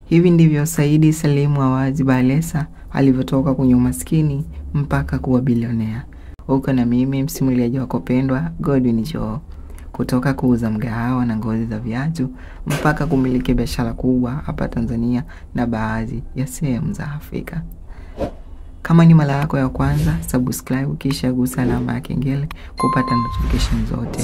Hivi ndivyo Saidi Salim Awazi Balesa alivyotoka kwenye umaskini mpaka kuwa bilionea. Uko na mimi msimuliaji wako pendwa Godwin Joe. Kutoka kuuza mgahawa na ngozi za viatu mpaka kumiliki biashara kubwa hapa Tanzania na baadhi ya sehemu za Afrika. Kama ni mara yako ya kwanza, subscribe kisha gusa alama ya kengele kupata notification zote.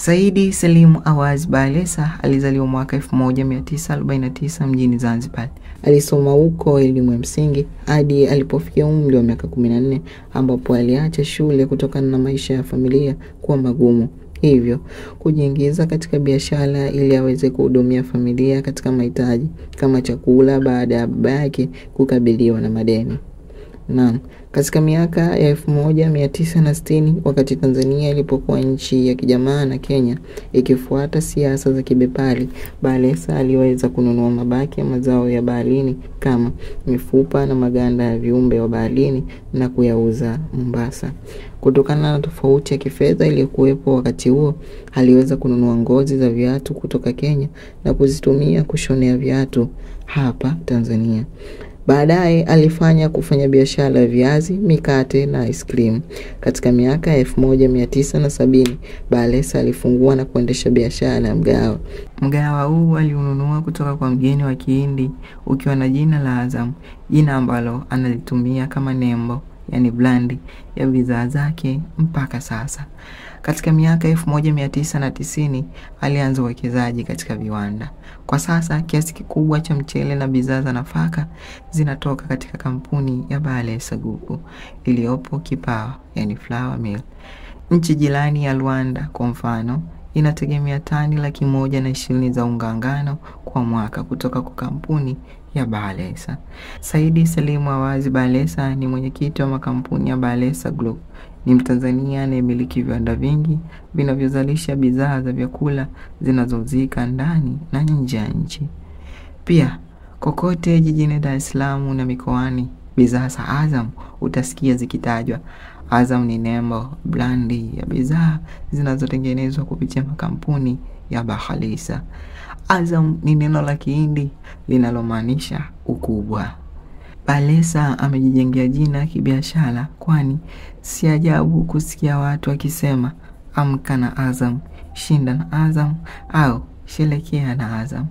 Saidi Salim Awazi Balesa alizaliwa mwaka 1949 mjini Zanzibar. Alisoma huko elimu ya msingi hadi alipofikia umri wa miaka 14 ambapo aliacha shule kutokana na maisha ya familia kuwa magumu. Hivyo kujiingiza katika biashara ili aweze kuhudumia familia katika mahitaji kama chakula baada ya baba yake kukabiliwa na madeni. Naam, katika miaka ya 1960 wakati Tanzania ilipokuwa nchi ya kijamaa na Kenya ikifuata siasa za kibepari, Balesa aliweza kununua mabaki ya mazao ya baharini kama mifupa na maganda ya viumbe wa baharini na kuyauza Mombasa. Kutokana na tofauti ya kifedha iliyokuwepo wakati huo, aliweza kununua ngozi za viatu kutoka Kenya na kuzitumia kushonea viatu hapa Tanzania. Baadaye alifanya biashara ya viazi, mikate na ice cream. Katika miaka ya 1970, Balesa alifungua na kuendesha biashara ya mgahawa. Mgahawa huu aliununua kutoka kwa mgeni wa Kihindi ukiwa na jina la Azam, jina ambalo analitumia kama nembo, yani brandi ya bidhaa zake mpaka sasa. Katika miaka 1990 alianza uwekezaji katika viwanda. Kwa sasa kiasi kikubwa cha mchele na bidhaa za nafaka zinatoka katika kampuni ya Balesa Group iliyopo Kipawa, yani flour mill. Nchi jirani ya Rwanda kwa mfano inategemea tani 120,000 za unga ngano kwa mwaka kutoka kwa kampuni ya Balesa. Saidi Salim Awazi Balesa ni mwenyekiti wa makampuni ya Balesa Group. Ni Mtanzania anayemiliki viwanda vingi vinavyozalisha bidhaa za vyakula zinazouzika ndani na nje ya nchi. Pia kokote jijini Dar es Salaam na mikoani, bidhaa za Azam utasikia zikitajwa. Azam ni nembo, brandi ya bidhaa zinazotengenezwa kupitia makampuni ya Balesa. Azam ni neno la Kihindi linalomaanisha ukubwa. Balesa amejijengea jina kibiashara, kwani si ajabu kusikia watu wakisema amka na Azam, shinda na Azam au sherehekea na Azam.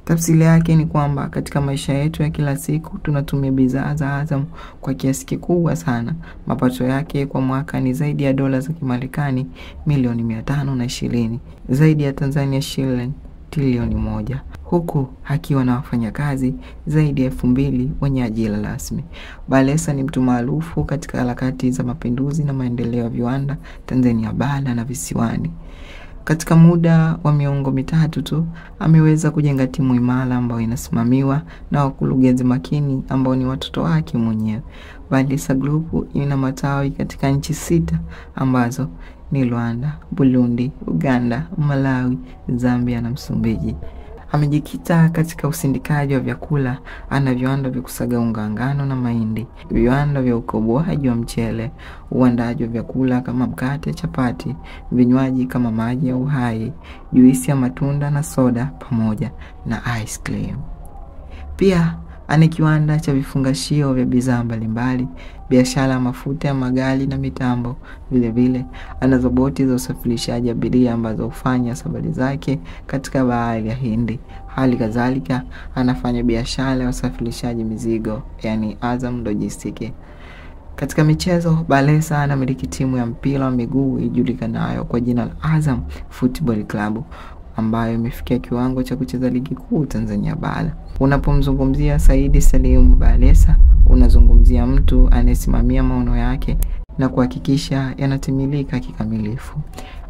Tafsiri yake ni kwamba katika maisha yetu ya kila siku tunatumia bidhaa za Azam kwa kiasi kikubwa sana. Mapato yake kwa mwaka ni zaidi ya dola za Kimarekani milioni 520, zaidi ya Tanzania shilingi trilioni 1, huku akiwa na wafanyakazi zaidi ya 2,000 wenye ajira rasmi. Balesa ni mtu maarufu katika harakati za mapinduzi na maendeleo ya viwanda Tanzania bara na visiwani. Katika muda wa miongo mitatu tu ameweza kujenga timu imara ambayo inasimamiwa na wakurugenzi makini ambao ni watoto wake mwenyewe. Balesa Group ina matawi katika nchi 6 ambazo ni Rwanda, Burundi, Uganda, Malawi, Zambia na Msumbiji. Amejikita katika usindikaji wa vyakula. Ana viwanda vya kusaga unga ngano na mahindi, viwanda vya ukoboaji wa mchele, uandaji wa vyakula kama mkate, chapati, vinywaji kama maji ya uhai, juisi ya matunda na soda pamoja na ice cream. Pia ana kiwanda cha vifungashio vya bidhaa mbalimbali, biashara ya mafuta ya magari na mitambo. Vile vile anazo boti za usafirishaji abiria ambazo hufanya safari zake katika bahari ya Hindi. Hali kadhalika anafanya biashara ya usafirishaji mizigo, yani Azam Logistics. Katika michezo, Balesa anamiliki timu ya mpira wa miguu ijulikanayo kwa jina la Azam Football Club ambayo imefikia kiwango cha kucheza ligi kuu Tanzania bara. Unapomzungumzia Saidi Salim Balesa, unazungumzia mtu anayesimamia maono yake na kuhakikisha yanatimilika kikamilifu.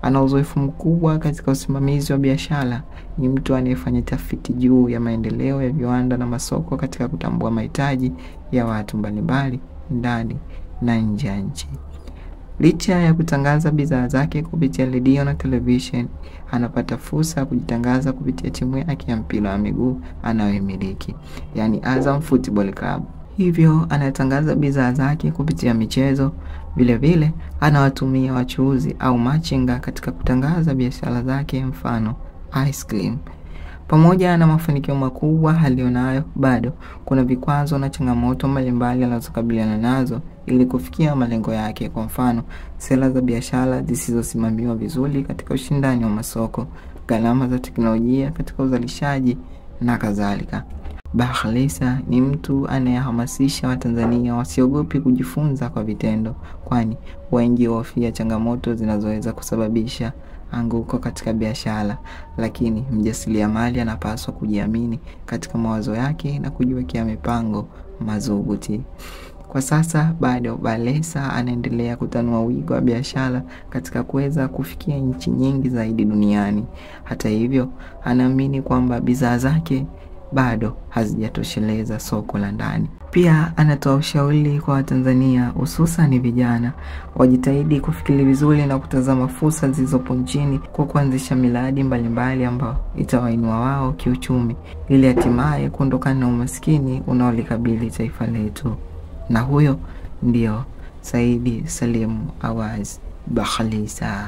Ana uzoefu mkubwa katika usimamizi wa biashara. Ni mtu anayefanya tafiti juu ya maendeleo ya viwanda na masoko katika kutambua mahitaji ya watu mbalimbali ndani na nje ya nchi. Licha ya kutangaza bidhaa zake kupitia redio na television, anapata fursa ya kujitangaza kupitia timu yake ya mpira wa miguu anayoimiliki, yani Azam Football Club. Hivyo anatangaza bidhaa zake kupitia michezo. Vile vile anawatumia wachuuzi au machinga katika kutangaza biashara zake, mfano ice cream. Pamoja na mafanikio makubwa alionayo, bado kuna vikwazo na changamoto mbalimbali anazokabiliana nazo ili kufikia malengo yake. Kwa mfano, sera za biashara zisizosimamiwa vizuri katika ushindani wa masoko, gharama za teknolojia katika uzalishaji na kadhalika. Bakhresa ni mtu anayehamasisha Watanzania wasiogopi kujifunza kwa vitendo, kwani wengi hofia changamoto zinazoweza kusababisha anguko katika biashara, lakini mjasiriamali anapaswa kujiamini katika mawazo yake na kujiwekea mipango madhubuti. Kwa sasa bado Bakhresa anaendelea kutanua wigo wa biashara katika kuweza kufikia nchi nyingi zaidi duniani. Hata hivyo, anaamini kwamba bidhaa zake bado hazijatosheleza soko la ndani. Pia anatoa ushauri kwa Watanzania, hususan vijana, wajitahidi kufikiri vizuri na kutazama fursa zilizopo nchini kwa kuanzisha miradi mbalimbali ambayo itawainua wao kiuchumi, ili hatimaye kuondokana na umaskini unaolikabili taifa letu. Na huyo ndio Said Salim Awaz Bakhresa.